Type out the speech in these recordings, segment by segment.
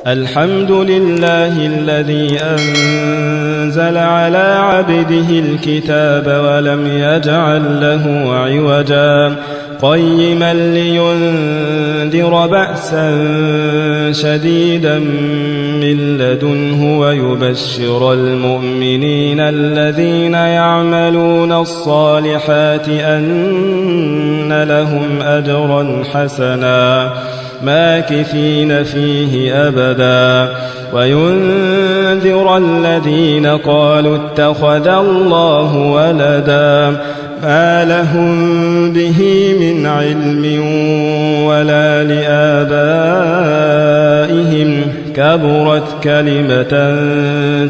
الحمد لله الذي أنزل على عبده الكتاب ولم يجعل له عوجا قيما لينذر بأسا شديدا من لدنه ويبشر المؤمنين الذين يعملون الصالحات أن لهم أجرا حسنا ماكثين فيه أبدا وينذر الذين قالوا اتخذ الله ولدا ما لهم به من علم ولا لآبائهم كبرت كلمة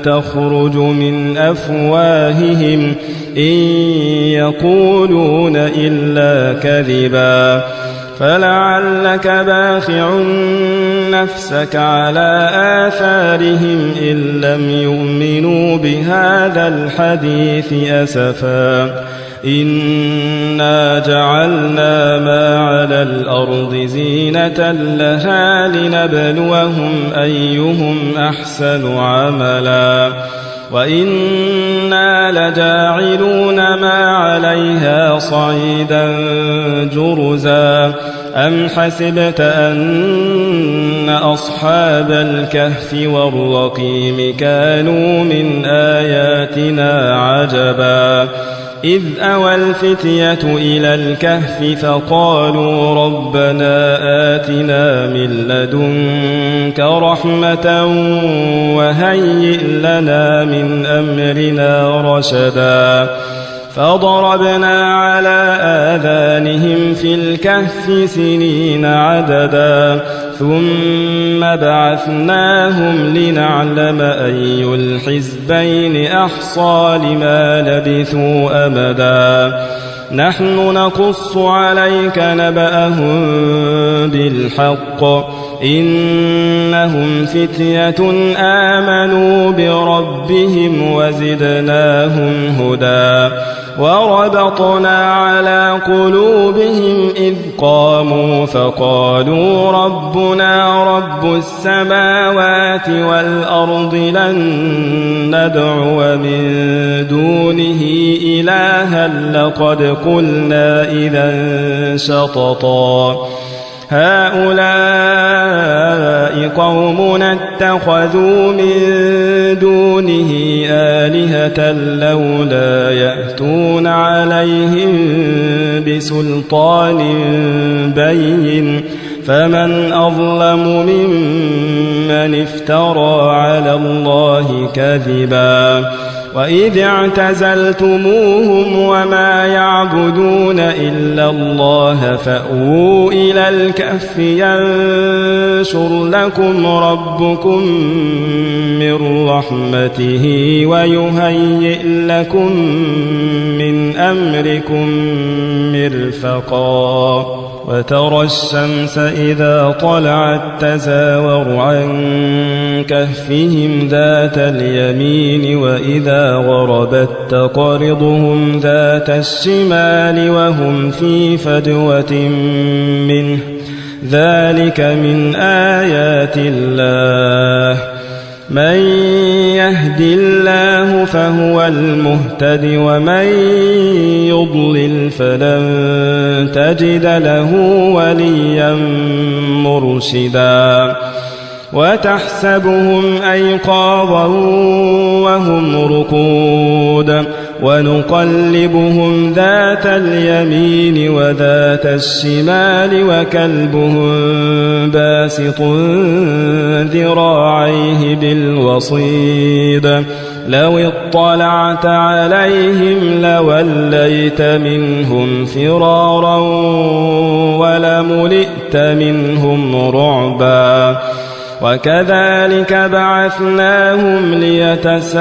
تخرج من أفواههم إن يقولون إلا كذبا فلعلك باخع نفسك على آثارهم إن لم يؤمنوا بهذا الحديث أسفا إنا جعلنا ما على الأرض زينة لها لنبلوهم أيهم أحسن عملا وإنا لجاعلون ما عليها صعيدا جرزا أم حسبت أن أصحاب الكهف والرقيم كانوا من آياتنا عجبا إذ أوى الفتية إلى الكهف فقالوا ربنا آتنا من لدنك رحمة وهيئ لنا من أمرنا رشدا فضربنا على آذانهم في الكهف سنين عددا ثم بعثناهم لنعلم أي الحزبين أحصى لما لبثوا أمدا نحن نقص عليك نبأهم بالحق إنهم فتية آمنوا بربهم وزدناهم هدى وربطنا على قلوبهم إذ قاموا فقالوا ربنا رب السماوات والأرض لن ندعو من دونه إلها لقد قلنا إذا شططا هؤلاء قومنا اتخذوا من دونه آلهة لولا يأتون عليهم بسلطان بين فمن أظلم ممن افترى على الله كذبا وإذ اعتزلتموهم وما يعبدون إلا الله فأووا إلى الكهف ينشر لكم ربكم من رحمته ويهيئ لكم من أمركم مرفقا وترى الشمس إذا طلعت تزاور عن كهفهم ذات اليمين وإذا غربت تقرضهم ذات الشمال وهم في فجوة منه ذلك من آيات الله من يهد الله فهو المهتد ومن يضلل فلن تجد له وليا مرشدا وتحسبهم أيقاظا وهم رقود ونقلبهم ذات اليمين وذات الشمال وكلبهم باسط ذراعيه بالوصيد لو اطلعت عليهم لوليت منهم فرارا ولملئت منهم رعبا وكذلك بعثناهم ليتساءلوا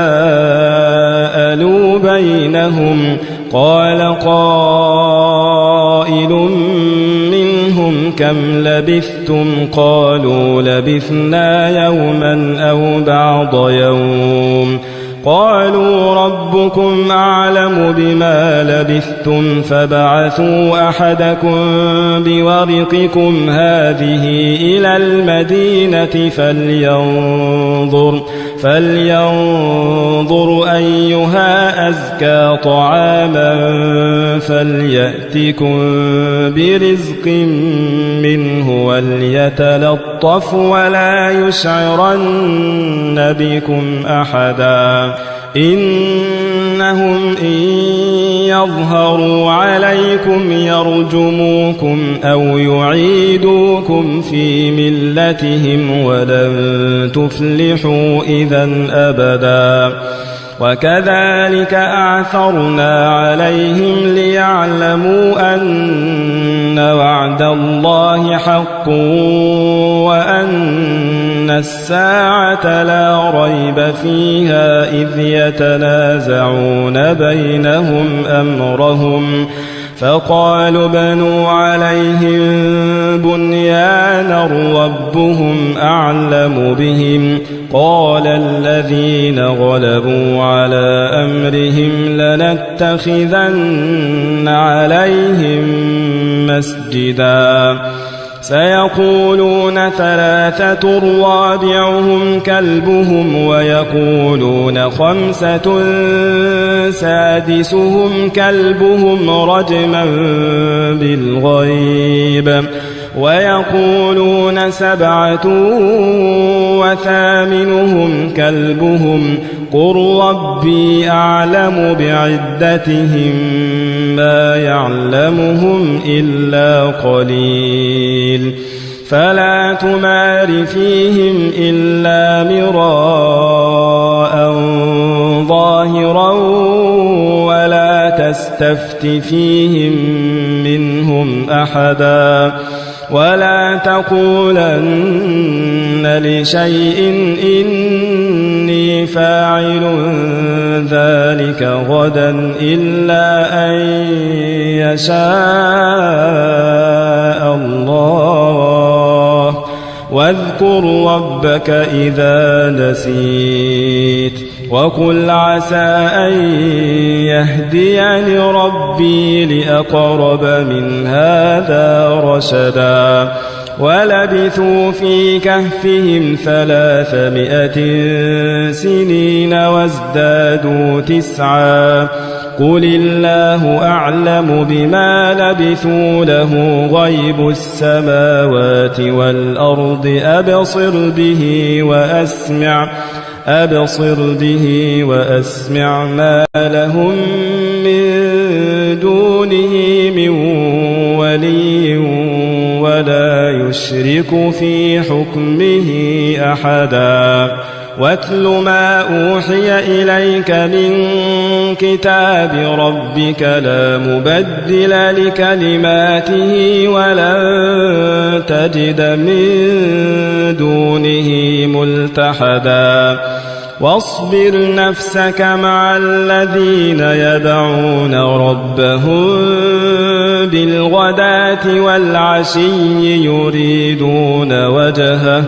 بينهم قال قائل منهم كم لبثتم قالوا لبثنا يوما أو بعض يوم قالوا ربكم أعلم بما لبثتم فابعثوا أحدكم بورقكم هذه إلى المدينة فلينظر أيها أزكى طعاما فليأتكم برزق منه وليتلطف ولا يشعرن بكم أحدا إنهم إن يظهروا عليكم يرجموكم أو يعيدوكم في ملتهم ولن تفلحوا إذا أبدا وكذلك أعثرنا عليهم ليعلموا أن وعد الله حق وأن الساعة لا ريب فيها إذ يتنازعون بينهم أمرهم فقالوا بنوا عليهم بنيانا ربهم أعلم بهم قال الذين غلبوا على أمرهم لنتخذن عليهم مسجدا سيقولون ثلاثة رابعهم كلبهم ويقولون خمسة سادسهم كلبهم رجما بالغيب ويقولون سبعة وثامنهم كلبهم قل ربي أعلم بعدتهم ما يعلمهم إلا قليل فلا تمار فيهم إلا مراء ظاهرا ولا تستفت فيهم منهم أحدا ولا تقولن لشيء إني فاعل ذلك غدا إلا أن يشاء الله واذكر ربك إذا نسيت وقل عسى أن يهديني ربي لأقرب من هذا رشدا ولبثوا في كهفهم 300 سنين وازدادوا 9 قل الله أعلم بما لبثوا له غيب السماوات والأرض أبصر به وأسمع ما لهم من دونه من ولي ولا يشرك في حكمه أحدا واتل ما أوحي إليك من كتاب ربك لا مبدل لكلماته ولن تجد من دونه ملتحدا واصبر نفسك مع الذين يدعون ربهم بالغداة والعشي يريدون وجهه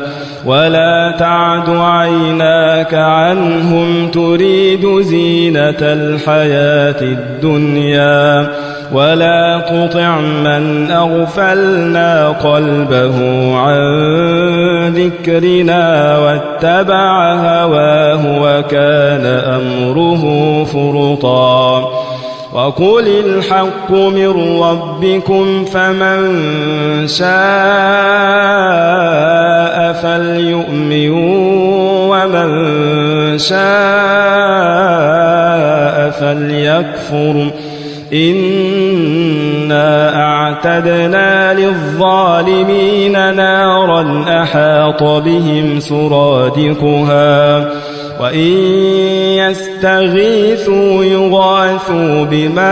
ولا تعد عيناك عنهم تريد زينة الحياة الدنيا ولا تطع من أغفلنا قلبه عن ذكرنا واتبع هواه وكان أمره فرطا وقل الحق من ربكم فمن شاء فليؤمن ومن شاء فليكفر إنا أعتدنا للظالمين نارا أحاط بهم سرادقها وإن يستغيثوا يغاثوا بماء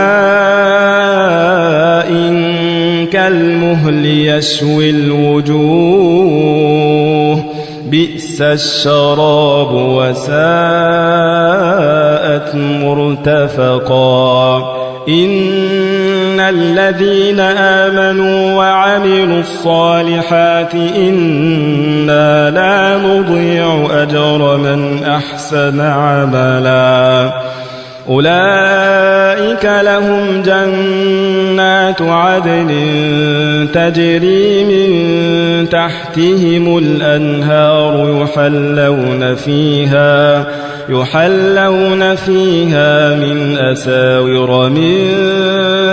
كالمهل يشوي الوجوه بئس الشراب وساءت مرتفقا إن الذين آمنوا وعملوا الصالحات إنا لا نضيع أجر من أحسن عملا أولئك لهم جنات عدن تجري من تحتهم الأنهار يحلون فيها من أساور من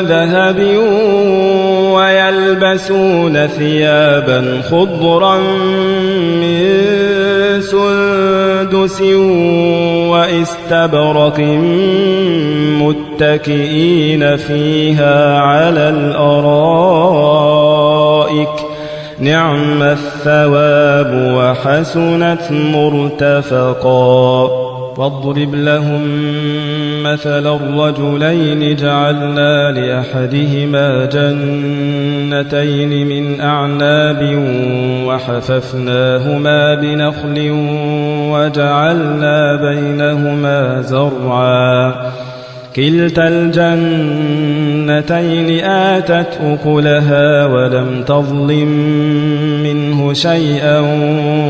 ذهب ويلبسون ثيابا خضرا من سندس واستبرق متكئين فيها على الأرائك نعم الثواب وحسنت مرتفقا واضرب لهم مثل الرجلين جعلنا لأحدهما جنتين من أعناب وحففناهما بنخل وجعلنا بينهما زرعا كلتا الجنتين آتت أكلها ولم تظلم منه شيئا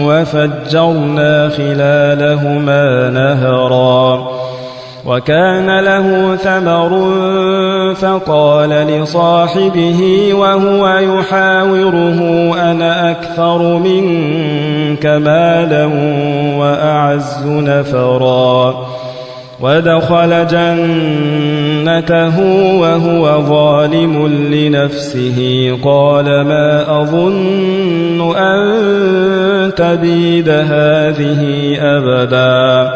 وفجرنا خلالهما نهرا وكان له ثمر فقال لصاحبه وهو يحاوره أنا أكثر منك مالا وأعز نفرا ودخل جنته وهو ظالم لنفسه قال ما أظن أن تبيد هذه أبدا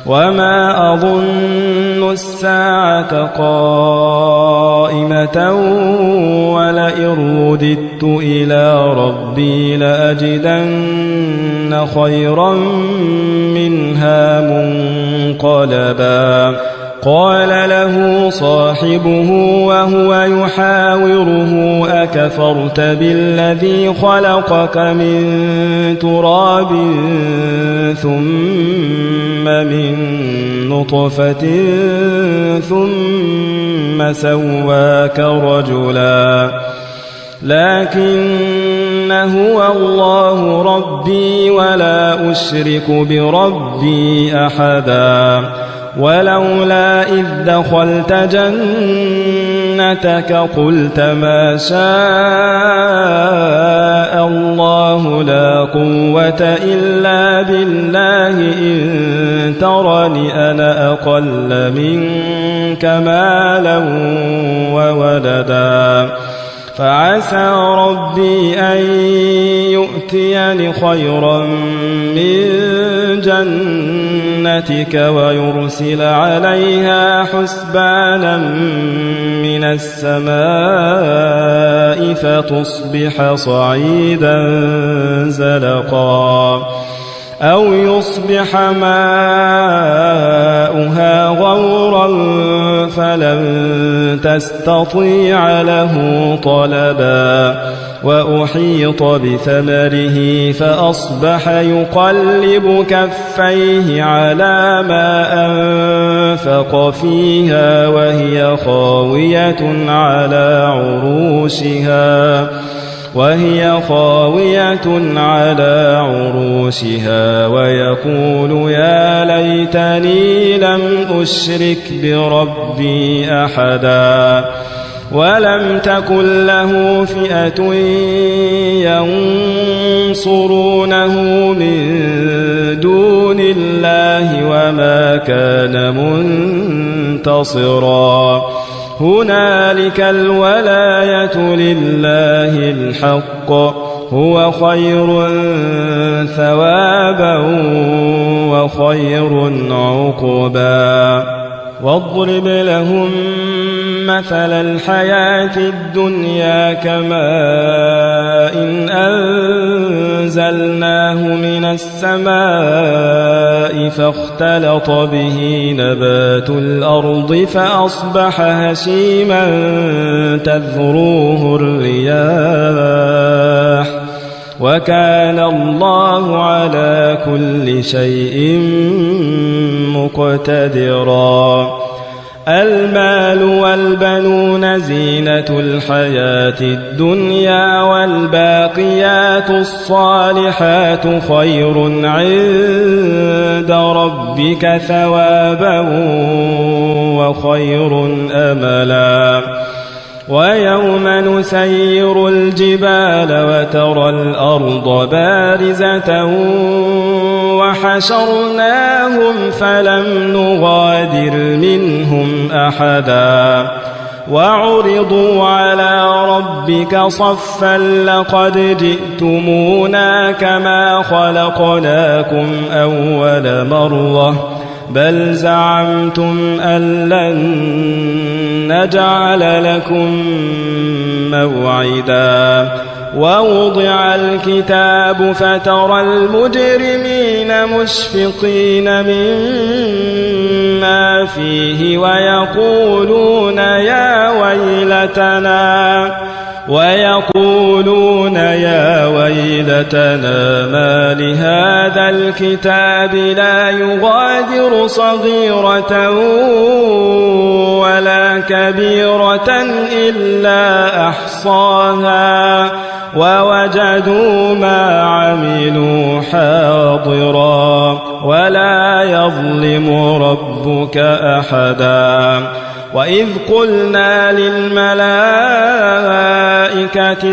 وما أظن الساعة قائمة ولئن رددت إلى ربي لأجدن خيرا منها منقلبا قال له صاحبه وهو يحاوره أكفرت بالذي خلقك من تراب ثم من نطفة ثم سواك رجلا لكن هو الله ربي ولا أشرك بربي أحدا ولولا إذ دخلت جنتك قلت ما شاء الله لا قوة إلا بالله إن ترني أنا أقل منك مالا وولدا فعسى ربي أن يؤتيني خيرا من جنتك ويرسل عليها حسبانا من السماء فتصبح صعيدا زلقا أو يصبح ماؤها غورا فلن تستطيع له طلبا وأحيط بثمره فأصبح يقلب كفيه على ما أنفق فيها وهي خاوية على عروشها ويقول يا ليتني لم أشرك بربي أحدا ولم تكن له فئة ينصرونه من دون الله وما كان منتصرا هنالك الولاية لله الحق هو خير ثوابا وخير عقبا واضرب لهم مثل الحياة الدنيا كماء أنزلناه من السماء فاختلط به نبات الأرض فأصبح هشيما تذروه الرياح وكان الله على كل شيء مقتدرا المال والبنون زينة الحياة الدنيا والباقيات الصالحات خير عند ربك ثوابا وخير أملا ويوم نسير الجبال وترى الأرض بارزة وحشرناهم فلم نغادر منهم أحدا وعرضوا على ربك صفا لقد جئتمونا كما خلقناكم أول مرة بل زعمتم أن لن نجعل لكم موعدا ووضع الكتاب فترى المجرمين مشفقين مما فيه ويقولون يا ويلتنا ما لهذا الكتاب لا يغادر صغيرة ولا كبيرة إلا أحصاها ووجدوا ما عملوا حاضرا ولا يظلم ربك أحدا وإذ قلنا للملائكة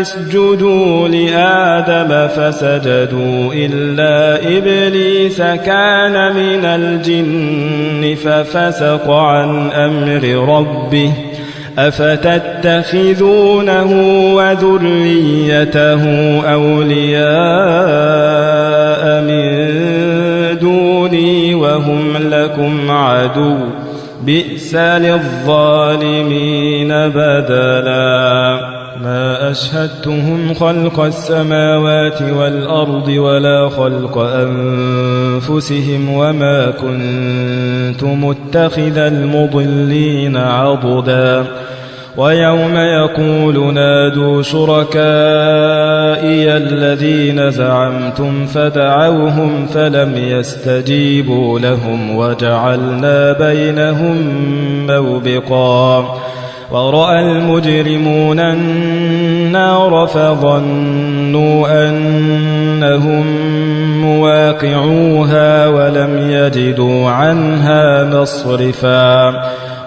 اسجدوا لآدم فسجدوا إلا إبليس كان من الجن ففسق عن أمر ربه أفتتخذونه وذريته أولياء من دوني وهم لكم عدو بئس للظالمين بدلا ما أشهدتهم خلق السماوات والأرض ولا خلق أنفسهم وما كنت متخذ المضلين عضدا ويوم يقول نادوا شركائي الذين زعمتم فدعوهم فلم يستجيبوا لهم وجعلنا بينهم موبقا ورأى المجرمون النار فظنوا أنهم مواقعوها ولم يجدوا عنها مصرفا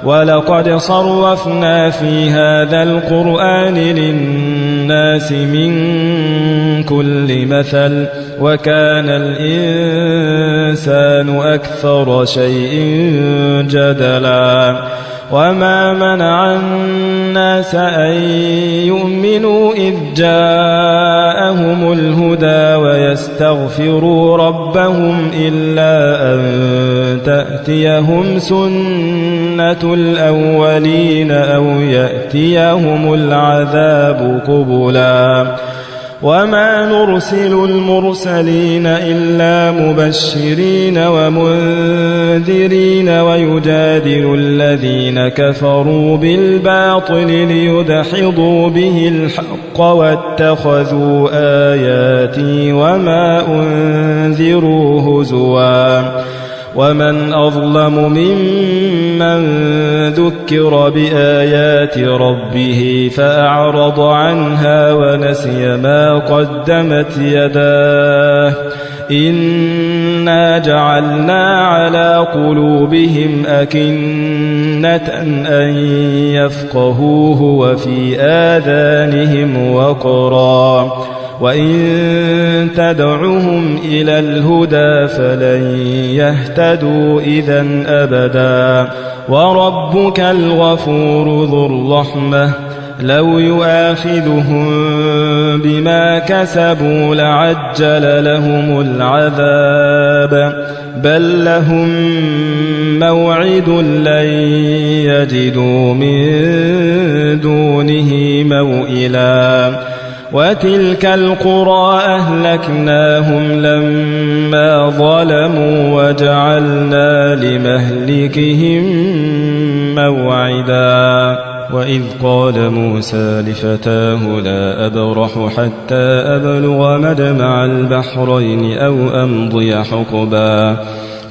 ولقد صرفنا في هذا القرآن للناس من كل مثل وكان الإنسان أكثر شيء جدلا وما منع الناس أن يؤمنوا إذ جاءهم الهدى ويستغفروا ربهم إلا أن تأتيهم سنة الأولين أو يأتيهم العذاب قبلا وما نرسل المرسلين إلا مبشرين ومنذرين ويجادل الذين كفروا بالباطل ليدحضوا به الحق واتخذوا آياتي وما أنذروا هزوا ومن أظلم ممن ذكر بآيات ربه فأعرض عنها ونسي ما قدمت يداه إنا جعلنا على قلوبهم أكنة أن يفقهوه وفي آذانهم وقرا وإن تدعهم إلى الهدى فلن يهتدوا إذن أبدا وربك الغفور ذو الرحمة لو يؤاخذهم بما كسبوا لعجل لهم العذاب بل لهم موعد لن يجدوا من دونه موئلا وتلك القرى أهلكناهم لما ظلموا وجعلنا لمهلكهم موعدا وإذ قال موسى لفتاه لا أبرح حتى أبلغ مجمع البحرين أو أمضي حقبا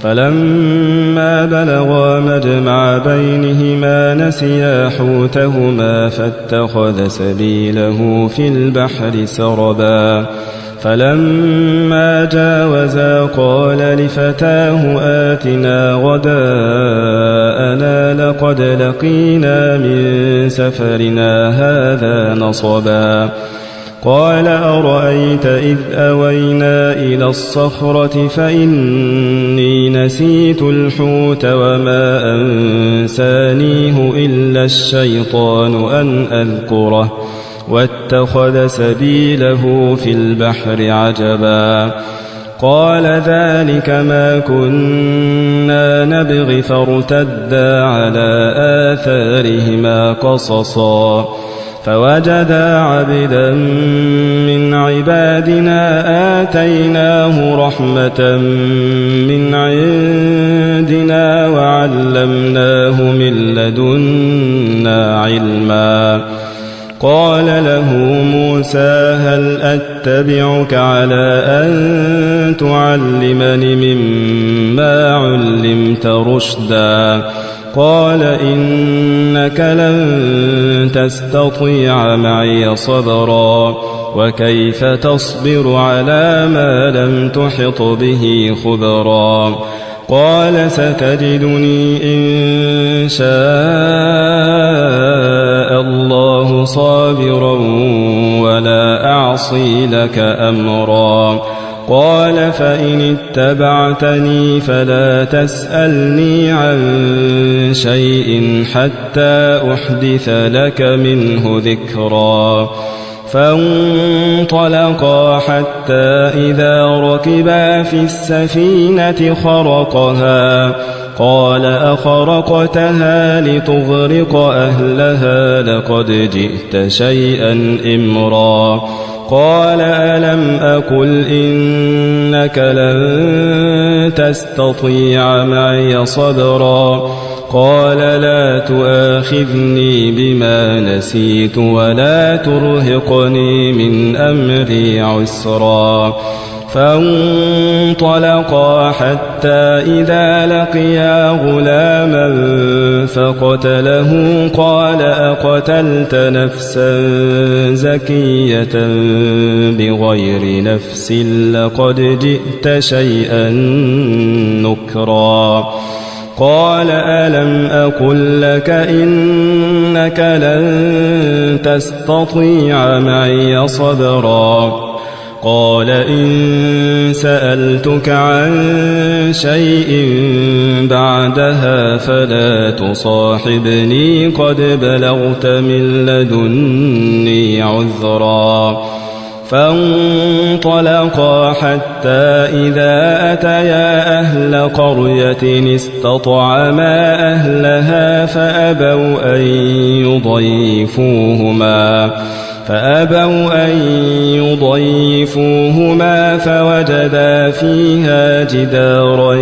فلما بلغا مجمع بينهما نسيا حوتهما فاتخذ سبيله في البحر سربا فلما جاوزا قال لفتاه آتنا غداءنا لقد لقينا من سفرنا هذا نصبا قال أرأيت إذ أوينا إلى الصخرة فإني نسيت الحوت وما أنسانيه إلا الشيطان أن أذكره واتخذ سبيله في البحر عجبا قال ذلك ما كنا نبغي فارتدا على آثارهما قصصا فوجدا عبدا من عبادنا آتيناه رحمة من عندنا وعلمناه من لدنا علما قال له موسى هل أتبعك على أن تعلمني مما علمت رشدا قال إنك لن تستطيع معي صبرا وكيف تصبر على ما لم تحط به خبرا قال ستجدني إن شاء الله صابرا ولا أعصي لك أمرا قال فإن اتبعتني فلا تسألني عن شيء حتى أحدث لك منه ذكرا فانطلقا حتى إذا ركبا في السفينة خرقها قال أخرقتها لتغرق أهلها لقد جئت شيئا إمرا قال ألم أقل إنك لن تستطيع معي صبرا قال لا تؤاخذني بما نسيت ولا ترهقني من أمري عسرا فانطلقا حتى إذا لقيا غلاما فقتله قال أقتلت نفسا زكية بغير نفس لقد جئت شيئا نكرا قال ألم أقل لك إنك لن تستطيع معي صبرا قال إن سألتك عن شيء بعدها فلا تصاحبني قد بلغت من لدني عذرا فانطلقا حتى إذا أتيا أهل قرية استطعما أهلها فأبوا أن يضيفوهما فوجدا فيها جدارا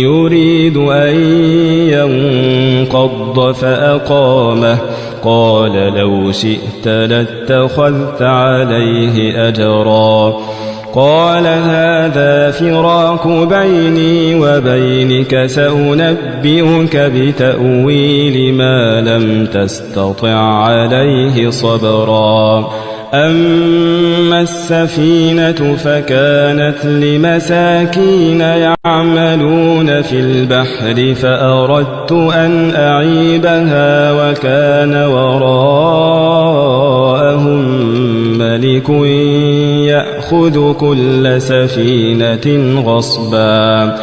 يريد أن ينقض فأقامه قال لو شئت لاتخذت عليه أجرا قال هذا فراق بيني وبينك سأنبئك بتأويل ما لم تستطع عليه صبرا أما السفينة فكانت لمساكين يعملون في البحر فأردت أن أعيبها وكان وراءهم ملك يأخذ كل سفينة غصبا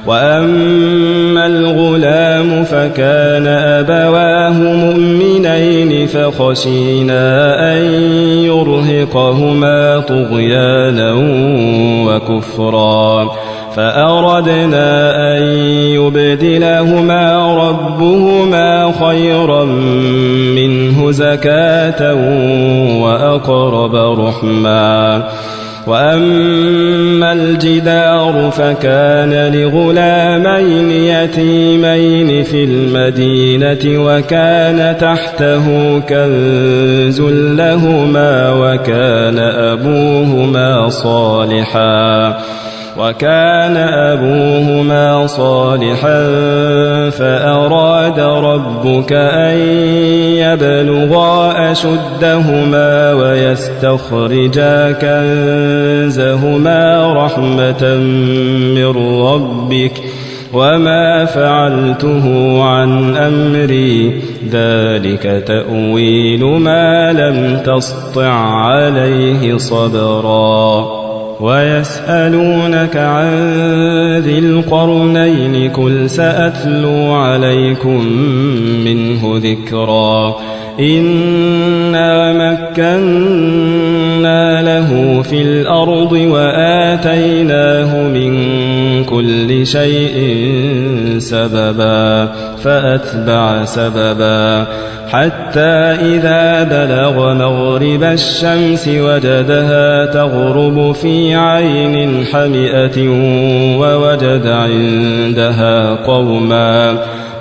وأما الغلام فكان أبواه مؤمنين فخشينا أن يرهقهما طغيانا وكفرا فأردنا أن يبدلهما ربهما خيرا منه زكاة وأقرب رحما وأما الجدار فكان لغلامين يتيمين في المدينة وكان تحته كنز لهما وكان أبوهما صالحا وكان أبوهما صالحا فأراد ربك أن يبلغا أشدهما ويستخرجا كنزهما رحمة من ربك وما فعلته عن أمري ذلك تأويل ما لم تسطع عليه صبرا ويسألونك عن ذي القرنين قل سأتلو عليكم منه ذكرا إنا مكنا له في الأرض وآتيناه من كل شيء سببا فأتبع سببا حتى إذا بلغ مغرب الشمس وجدها تغرب في عين حمئة ووجد عندها قوما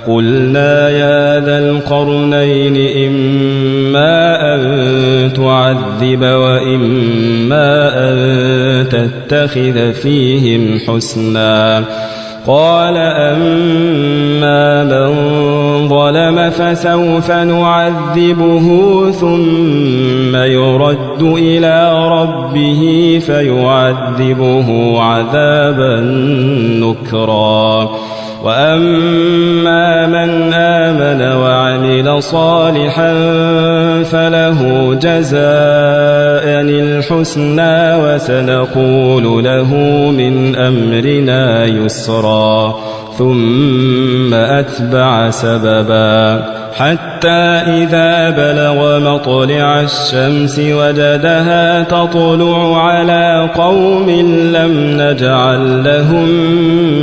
قلنا يا ذا القرنين إما أن تعذب وإما أن تتخذ فيهم حسنا قال أما من ظلم فسوف نعذبه ثم يرد إلى ربه فيعذبه عذابا نكرا وأما من آمن وعمل صالحا فله جزاء الحسنى وسنقول له من أمرنا يسرا ثم أتبع سببا حتى إذا بلغ مطلع الشمس وجدها تطلع على قوم لم نجعل لهم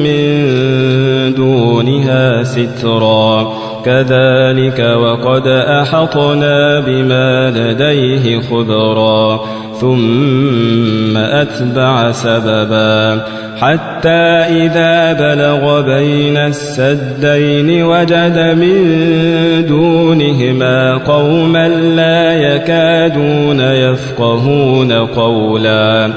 من دونها سترا كذلك وقد أحطنا بما لديه خبرا ثم أتبع سببا حتى إذا بلغ بين السدين وجد من دونهما قوما لا يكادون يفقهون قولا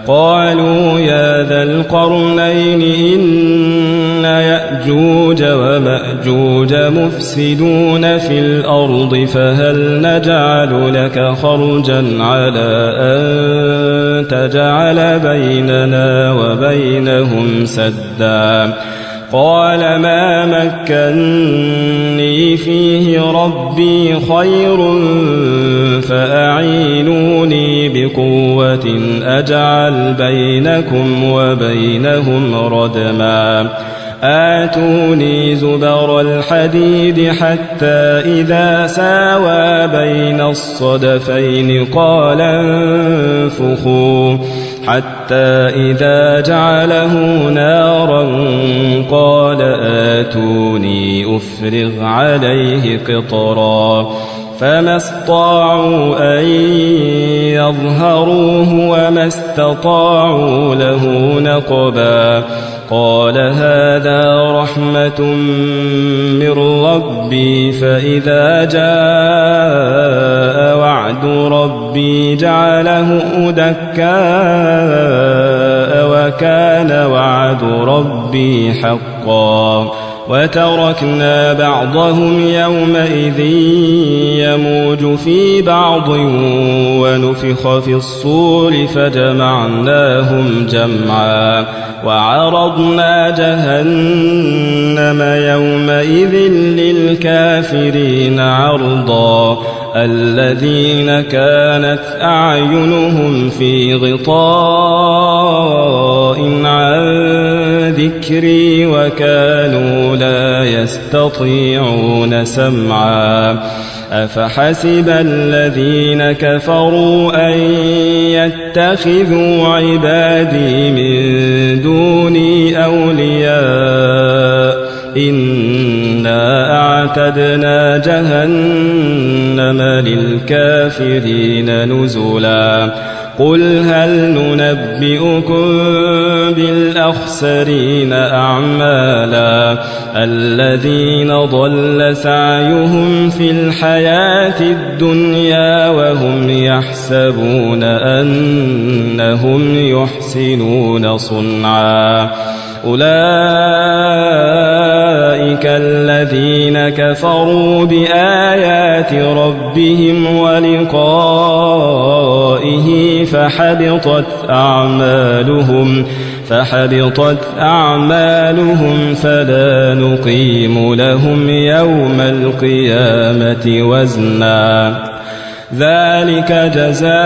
قالوا يا ذا القرنين إن يأجوج ومأجوج مفسدون في الأرض فهل نجعل لك خرجا على أن تجعل بيننا وبينهم سدا قال ما مكني فيه ربي خير فأعينوني بقوة أجعل بينكم وبينهم ردما آتوني زبر الحديد حتى إذا ساوى بين الصدفين قال انفخوا حتى إذا جعله نارا قال آتوني أفرغ عليه قطرا فما استطاعوا أن يظهروه وما استطاعوا له نقبا قال هذا رحمة من ربي فإذا جاء وعد ربي جعله دكاء وكان وعد ربي حقا وتركنا بعضهم يومئذ يموج في بعض ونفخ في الصور فجمعناهم جمعا وعرضنا جهنم يومئذ للكافرين عرضا الذين كانت أعينهم في غطاء عن ذكري وكانوا لا يستطيعون سمعا أفحسب الذين كفروا أن يتخذوا عبادي من دوني أولياء إنا أعتدنا جهنم للكافرين نزلا قل هل ننبئكم بالأخسرين أعمالا الذين ضل سعيهم في الحياة الدنيا وهم يحسبون أنهم يحسنون صنعا أولئك الذين كفروا بآيات ربهم ولقائه فحبطت أعمالهم فلا نقيم لهم يوم القيامة وزنا ذلك جزاؤهم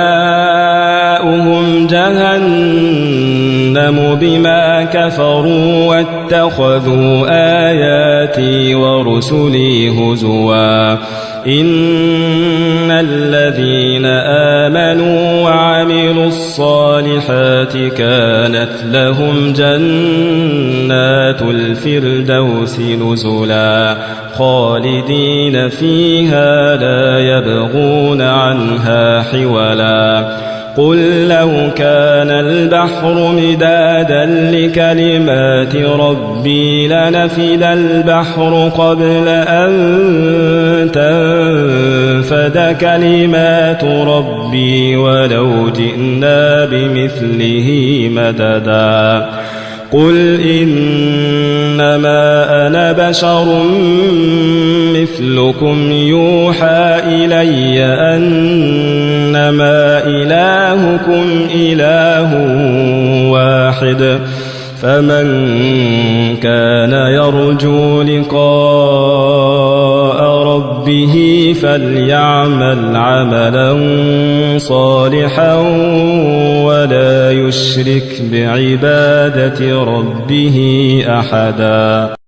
جهنم بما كفروا واتخذوا آياتي ورسلي هزوا إن الذين آمنوا وعملوا الصالحات كانت لهم جنات الفردوس نزلا خالدين فيها لا يبغون عنها حولا قل لو كان البحر مدادا لكلمات ربي لنفد البحر قبل أن تنفد كلمات ربي ولو جئنا بمثله مددا قل إنما أنا بشر مثلكم يوحى إلي أنما إلهكم إله واحد فمن كان يرجو لقاء ربه فليعمل عملا صالحا ولا يشرك بعبادة ربه أحدا.